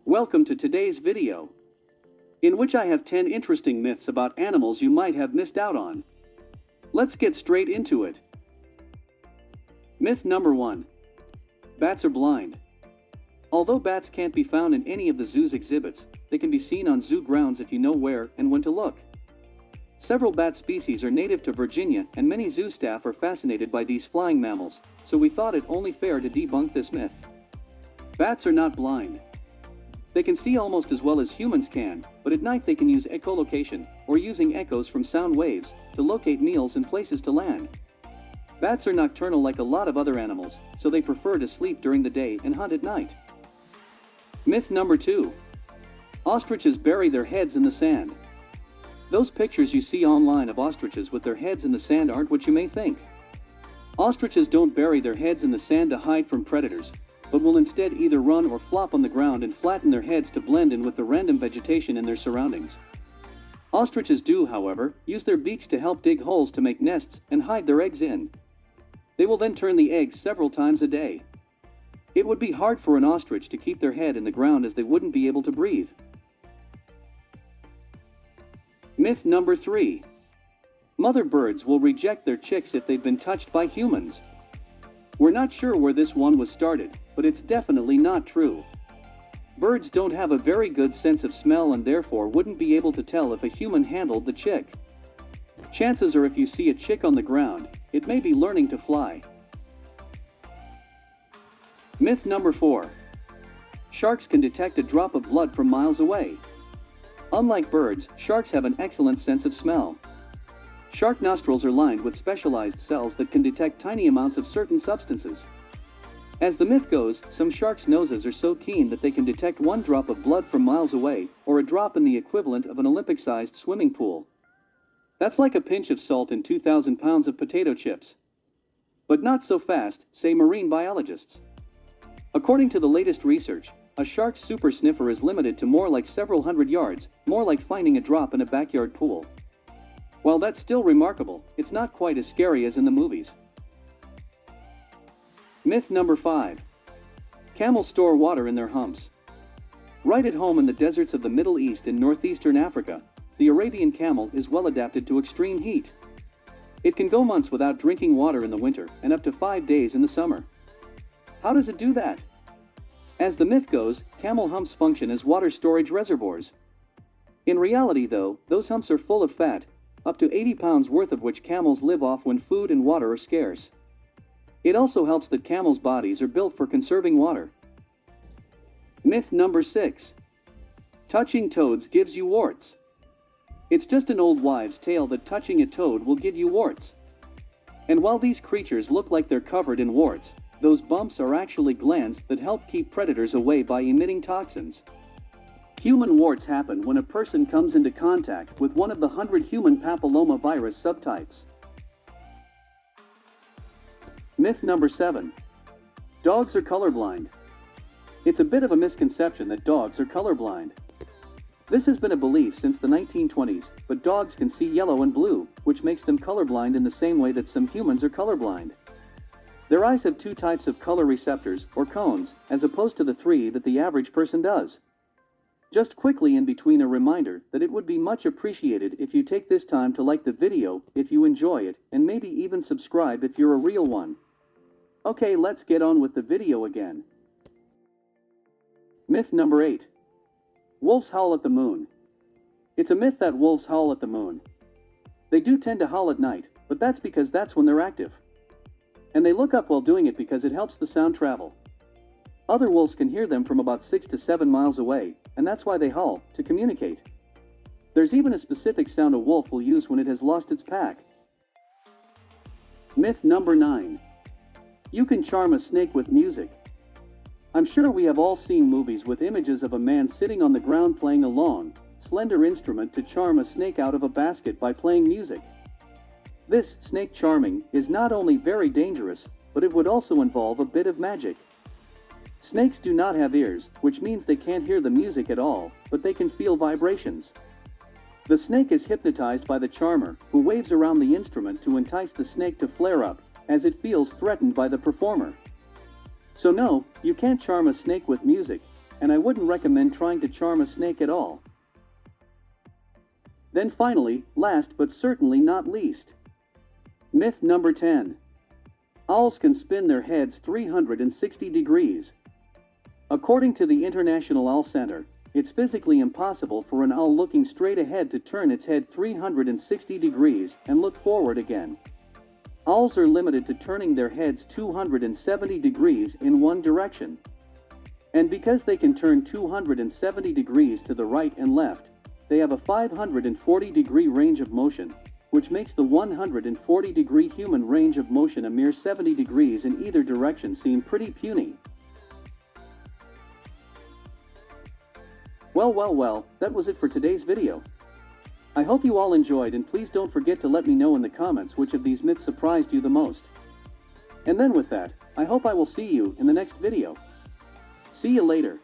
Welcome to today's video, in which I have 10 interesting myths about animals you might have missed out on. Let's get straight into it. Myth number 1. Bats are blind. Although bats can't be found in any of the zoo's exhibits, they can be seen on zoo grounds if you know where and when to look. Several bat species are native to Virginia, and many zoo staff are fascinated by these flying mammals, so we thought it only fair to debunk this myth. Bats are not blind. They can see almost as well as humans can, but at night they can use echolocation, or using echoes from sound waves, to locate meals and places to land. Bats are nocturnal like a lot of other animals, so they prefer to sleep during the day and hunt at night. Myth number 2. Ostriches bury their heads in the sand. Those pictures you see online of ostriches with their heads in the sand aren't what you may think. Ostriches don't bury their heads in the sand to hide from predators, but will instead either run or flop on the ground and flatten their heads to blend in with the random vegetation in their surroundings. Ostriches do, however, use their beaks to help dig holes to make nests and hide their eggs in. They will then turn the eggs several times a day. It would be hard for an ostrich to keep their head in the ground, as they wouldn't be able to breathe. Myth number 3. Mother birds will reject their chicks if they've been touched by humans. We're not sure where this one was started, but it's definitely not true. Birds don't have a very good sense of smell and therefore wouldn't be able to tell if a human handled the chick. Chances are if you see a chick on the ground, it may be learning to fly. Myth number 4. Sharks can detect a drop of blood from miles away. Unlike birds, sharks have an excellent sense of smell. Shark nostrils are lined with specialized cells that can detect tiny amounts of certain substances. As the myth goes, some sharks' noses are so keen that they can detect one drop of blood from miles away, or a drop in the equivalent of an Olympic-sized swimming pool. That's like a pinch of salt in 2,000 pounds of potato chips. But not so fast, say marine biologists. According to the latest research, a shark's super sniffer is limited to more like several hundred yards, more like finding a drop in a backyard pool. While that's still remarkable, it's not quite as scary as in the movies. Myth number 5. Camels store water in their humps. Right at home in the deserts of the Middle East and northeastern Africa, the Arabian camel is well adapted to extreme heat. It can go months without drinking water in the winter and up to 5 days in the summer. How does it do that? As the myth goes, camel humps function as water storage reservoirs. In reality though, those humps are full of fat, up to 80 pounds worth of which camels live off when food and water are scarce. It also helps that camels' bodies are built for conserving water. Myth number 6. Touching toads gives you warts. It's just an old wives' tale that touching a toad will give you warts. And while these creatures look like they're covered in warts, those bumps are actually glands that help keep predators away by emitting toxins. Human warts happen when a person comes into contact with one of the 100 human papillomavirus subtypes. Myth number 7. Dogs are colorblind. It's a bit of a misconception that dogs are colorblind. This has been a belief since the 1920s, but dogs can see yellow and blue, which makes them colorblind in the same way that some humans are colorblind. Their eyes have 2 types of color receptors, or cones, as opposed to the 3 that the average person does. Just quickly in between, a reminder that it would be much appreciated if you take this time to like the video if you enjoy it, and maybe even subscribe if you're a real one. Okay, let's get on with the video again. Myth number 8. Wolves howl at the moon. It's a myth that wolves howl at the moon. They do tend to howl at night, but that's because that's when they're active. And they look up while doing it because it helps the sound travel. Other wolves can hear them from about 6 to 7 miles away, and that's why they howl, to communicate. There's even a specific sound a wolf will use when it has lost its pack. Myth number 9. You can charm a snake with music. I'm sure we have all seen movies with images of a man sitting on the ground playing a long, slender instrument to charm a snake out of a basket by playing music. This snake charming is not only very dangerous, but it would also involve a bit of magic. Snakes do not have ears, which means they can't hear the music at all, but they can feel vibrations. The snake is hypnotized by the charmer, who waves around the instrument to entice the snake to flare up, as it feels threatened by the performer. So no, you can't charm a snake with music, and I wouldn't recommend trying to charm a snake at all. Then finally, last but certainly not least. Myth number 10. Owls can spin their heads 360 degrees. According to the International Owl Center, it's physically impossible for an owl looking straight ahead to turn its head 360 degrees and look forward again. Owls are limited to turning their heads 270 degrees in one direction. And because they can turn 270 degrees to the right and left, they have a 540-degree range of motion, which makes the 140-degree human range of motion a mere 70 degrees in either direction seem pretty puny. Well, that was it for today's video. I hope you all enjoyed, and please don't forget to let me know in the comments which of these myths surprised you the most. And then with that, I hope I will see you in the next video. See you later.